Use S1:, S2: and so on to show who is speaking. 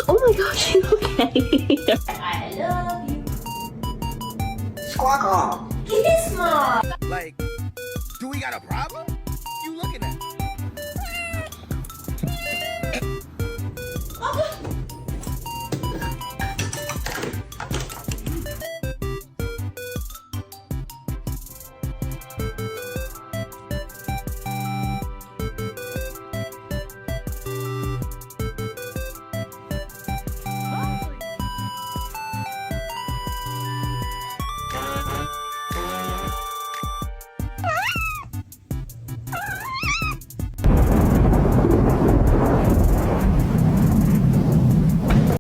S1: Oh my gosh, you okay?
S2: I love you.
S3: Squawk off.
S2: Kiss more.
S4: Like, do we got a problem?